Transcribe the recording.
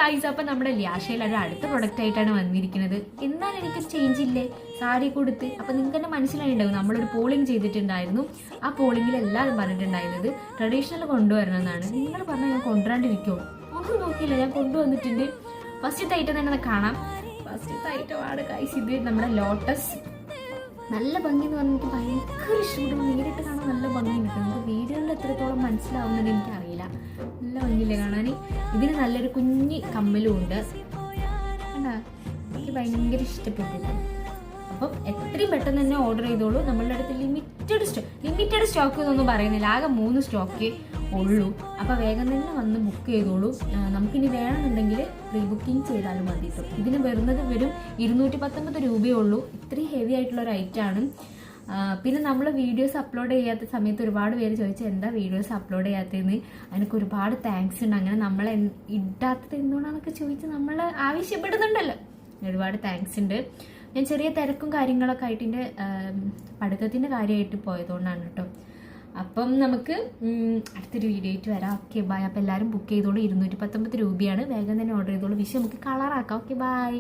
Guys, അപ്പം നമ്മുടെ ലിയാഷയിൽ ഒരു അടുത്ത പ്രൊഡക്റ്റ് ആയിട്ടാണ് വന്നിരിക്കുന്നത്. എന്നാൽ എനിക്കൊരു ചേഞ്ച് ഇല്ലേ സാരി കൊടുത്ത്. അപ്പം നിങ്ങൾക്ക് തന്നെ മനസ്സിലായിട്ടുണ്ടാവും, നമ്മളൊരു പോളിംഗ് ചെയ്തിട്ടുണ്ടായിരുന്നു. ആ പോളിംഗിൽ എല്ലാവരും പറഞ്ഞിട്ടുണ്ടായിരുന്നത് ട്രഡീഷണൽ കൊണ്ടുവരണമെന്നാണ്. നിങ്ങൾ പറഞ്ഞാൽ ഞാൻ കൊണ്ടുവരാണ്ടിരിക്കുമോ? ഒന്നും നോക്കിയില്ല, ഞാൻ കൊണ്ടുവന്നിട്ടുണ്ട്. ഫസ്റ്റത്തെ ഐറ്റം തന്നെ കാണാം. ഫസ്റ്റത്തെ ഐറ്റമാണ് ഗൈസ് ഇത്, നമ്മുടെ ലോട്ടസ്. നല്ല ഭംഗി എന്ന് പറഞ്ഞാൽ എനിക്ക് ഭയങ്കര ഇഷ്ടപ്പെട്ടു. നേരിട്ട് കാണാൻ നല്ല ഭംഗിയുണ്ട്. നമുക്ക് വീഡിയോയിൽ എത്രത്തോളം മനസ്സിലാവുന്നത് എനിക്കറിയില്ല. നല്ല ഭംഗിയില്ലേ കാണാൻ. ഇതിന് നല്ലൊരു കുഞ്ഞി കമ്മലും ഉണ്ട്. കണ്ടാ, എനിക്ക് ഭയങ്കര ഇഷ്ടപ്പെട്ടില്ല. അപ്പം എത്രയും പെട്ടെന്ന് തന്നെ ഓർഡർ ചെയ്തോളൂ. നമ്മളുടെ അടുത്ത് ലിമിറ്റഡ് സ്റ്റോക്ക് എന്നൊന്നും പറയുന്നില്ല, ആകെ 3 സ്റ്റോക്കേ ഉള്ളൂ. അപ്പോൾ വേഗം തന്നെ വന്ന് ബുക്ക് ചെയ്തോളൂ. നമുക്കിനി വേണമെന്നുണ്ടെങ്കിൽ പ്രീ ബുക്കിംഗ് ചെയ്താലും മതി കേട്ടോ. ഇതിന് വെറും 219 രൂപയേ ഉള്ളൂ. ഇത്രയും ഹെവി ആയിട്ടുള്ളൊരു ഐറ്റമാണ്. പിന്നെ നമ്മൾ വീഡിയോസ് അപ്ലോഡ് ചെയ്യാത്ത സമയത്ത് ഒരുപാട് പേര് ചോദിച്ചാൽ എന്താ വീഡിയോസ് അപ്ലോഡ് ചെയ്യാത്തതെന്ന്. അതിനൊക്കെ ഒരുപാട് താങ്ക്സ് ഉണ്ട്. അങ്ങനെ നമ്മളെ ഇടാത്തത് എന്തുകൊണ്ടാണെന്നൊക്കെ ചോദിച്ച് നമ്മൾ ആവശ്യപ്പെടുന്നുണ്ടല്ലോ, ഒരുപാട് താങ്ക്സ് ഉണ്ട്. ഞാൻ ചെറിയ തിരക്കും കാര്യങ്ങളൊക്കെ ആയിട്ട് എൻ്റെ പഠിത്തത്തിൻ്റെ കാര്യമായിട്ട് പോയതുകൊണ്ടാണ് കേട്ടോ. അപ്പം നമുക്ക് അടുത്തൊരു വീഡിയോ ആയിട്ട് വരാം. Okay bye. അപ്പോൾ എല്ലാവരും ബുക്ക് ചെയ്തോളൂ. 219 രൂപയാണ്. വേഗം തന്നെ ഓർഡർ ചെയ്തോളൂ. വിഷയം നമുക്ക് കളറാക്കാം. Okay bye.